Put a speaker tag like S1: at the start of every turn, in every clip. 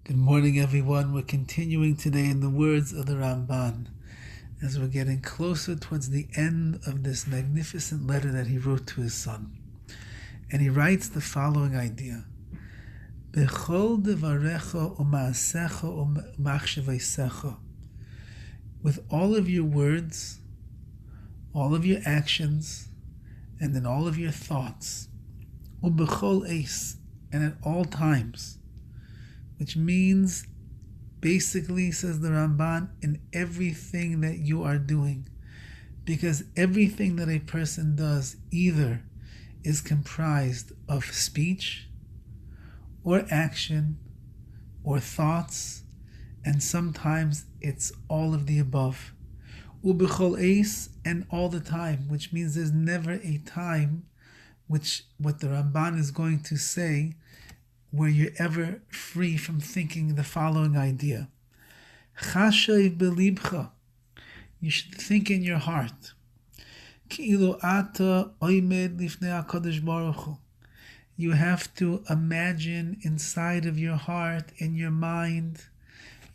S1: Good morning, everyone. We're continuing today in the words of the Ramban as we're getting closer towards the end of this magnificent letter that he wrote to his son. And he writes the following idea. Bechol devarecha u'ma'asecha u'machshaveisecha. With all of your words, all of your actions, and in all of your thoughts, u'bechol eis, and at all times, which means, basically, says the Ramban, in everything that you are doing. Because everything that a person does either is comprised of speech, or action, or thoughts, and sometimes it's all of the above. Ubechol eis, and all the time, which means there's never a time, which what the Ramban is going to say, where you're ever free from thinking the following idea. Chashay belibcha. You should think in your heart. Ki'ilu ata oimed lifnei HaKadosh Baruch Hu. You have to imagine inside of your heart, in your mind.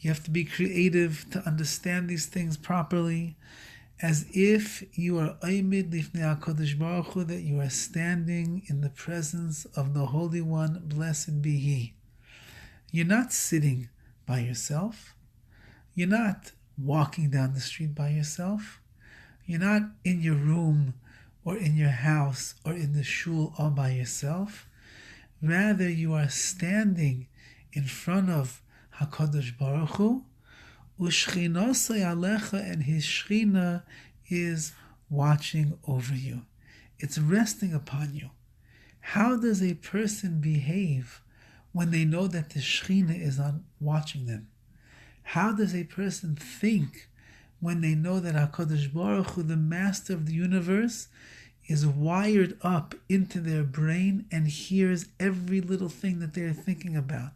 S1: You have to be creative to understand these things properly, as if you are oimed lifnei HaKadosh Baruch Hu, that you are standing in the presence of the Holy One, blessed be He. You're not sitting by yourself. You're not walking down the street by yourself. You're not in your room or in your house or in the shul all by yourself. Rather, you are standing in front of HaKadosh Baruch Hu, Ushchinosai alecha, and His Shechina is watching over you. It's resting upon you. How does a person behave when they know that the Shechina is on watching them? How does a person think when they know that HaKadosh Baruch Hu, the Master of the universe, is wired up into their brain and hears every little thing that they are thinking about?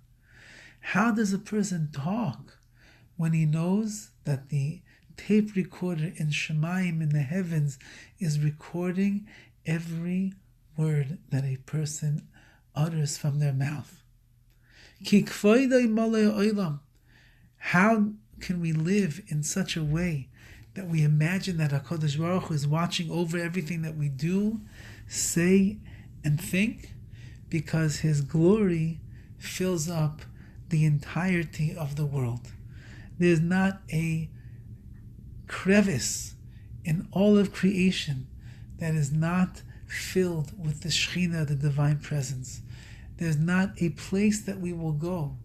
S1: How does a person talk when he knows that the tape recorder in Shemayim, in the heavens, is recording every word that a person utters from their mouth? How can we live in such a way that we imagine that HaKadosh Baruch Hu is watching over everything that we do, say, and think? Because His glory fills up the entirety of the world. There's not a crevice in all of creation that is not filled with the Shechina, the divine presence. There's not a place that we will go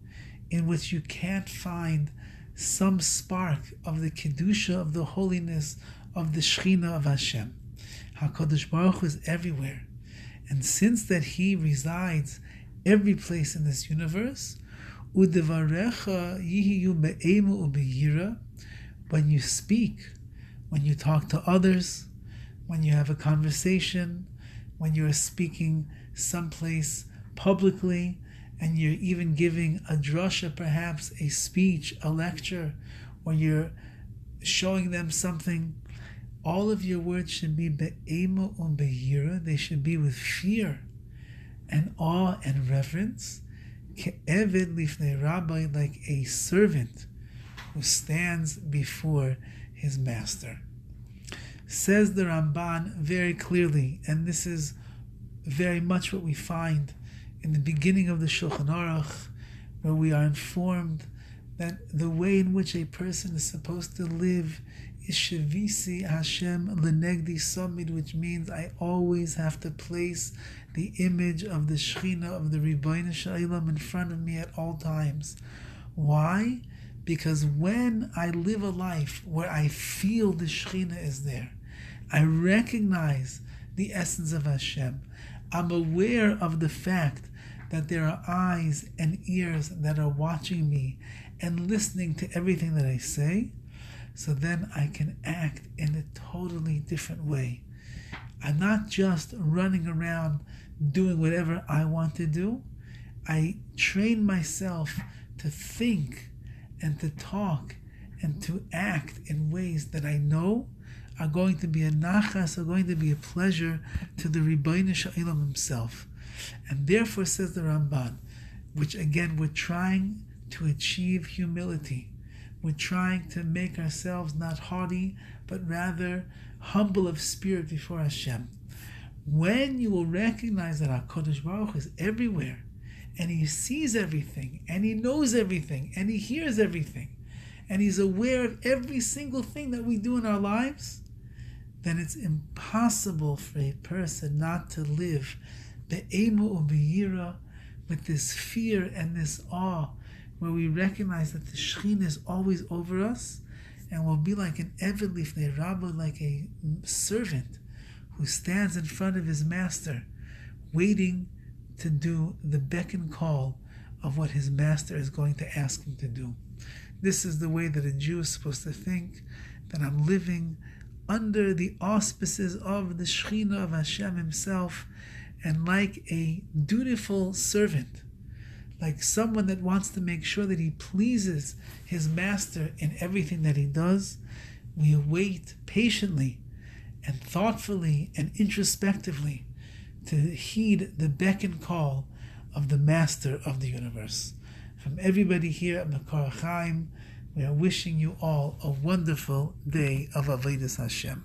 S1: in which you can't find some spark of the Kedusha, of the holiness, of the Shechina of Hashem. HaKadosh Baruch Hu is everywhere. And since that He resides every place in this universe, Udevarecha yihiyu be'emu u'beyira, when you speak, when you talk to others, when you have a conversation, when you are speaking someplace publicly, and you're even giving a drasha, perhaps a speech, a lecture, or you're showing them something, all of your words should be be'emu u'beyira. They should be with fear and awe and reverence. Ke'eved lifnei Rabbi, like a servant who stands before his master. Says the Ramban very clearly, and this is very much what we find in the beginning of the Shulchan Aruch, where we are informed that the way in which a person is supposed to live is Shavisi Hashem Lenegdi Samid, which means I always have to place the image of the Shechina, of the Rebbeinu Shalom, in front of me at all times. Why? Because when I live a life where I feel the Shechina is there, I recognize the essence of Hashem, I'm aware of the fact that there are eyes and ears that are watching me and listening to everything that I say, so then I can act in a totally different way. I'm not just running around doing whatever I want to do. I train myself to think and to talk and to act in ways that I know are going to be a nachas, are going to be a pleasure to the Rebbeinu Shalom himself. And therefore, says the Ramban, which again we're trying to achieve humility. We're trying to make ourselves not haughty, but rather humble of spirit before Hashem. When you will recognize that HaKadosh Baruch Hu is everywhere, and He sees everything, and He knows everything, and He hears everything, and He's aware of every single thing that we do in our lives, then it's impossible for a person not to live be'ema u'be'yira, with this fear and this awe, where we recognize that the Shekhinah is always over us, and will be like an Eved lifnei Rabbi, like a servant who stands in front of his master, waiting to do the beck and call of what his master is going to ask him to do. This is the way that a Jew is supposed to think, that I'm living under the auspices of the Shekhinah of Hashem Himself, and like a dutiful servant, like someone that wants to make sure that he pleases his master in everything that he does, we wait patiently and thoughtfully and introspectively to heed the beck and call of the master of the universe. From everybody here at Makar Chaim, we are wishing you all a wonderful day of Avodas Hashem.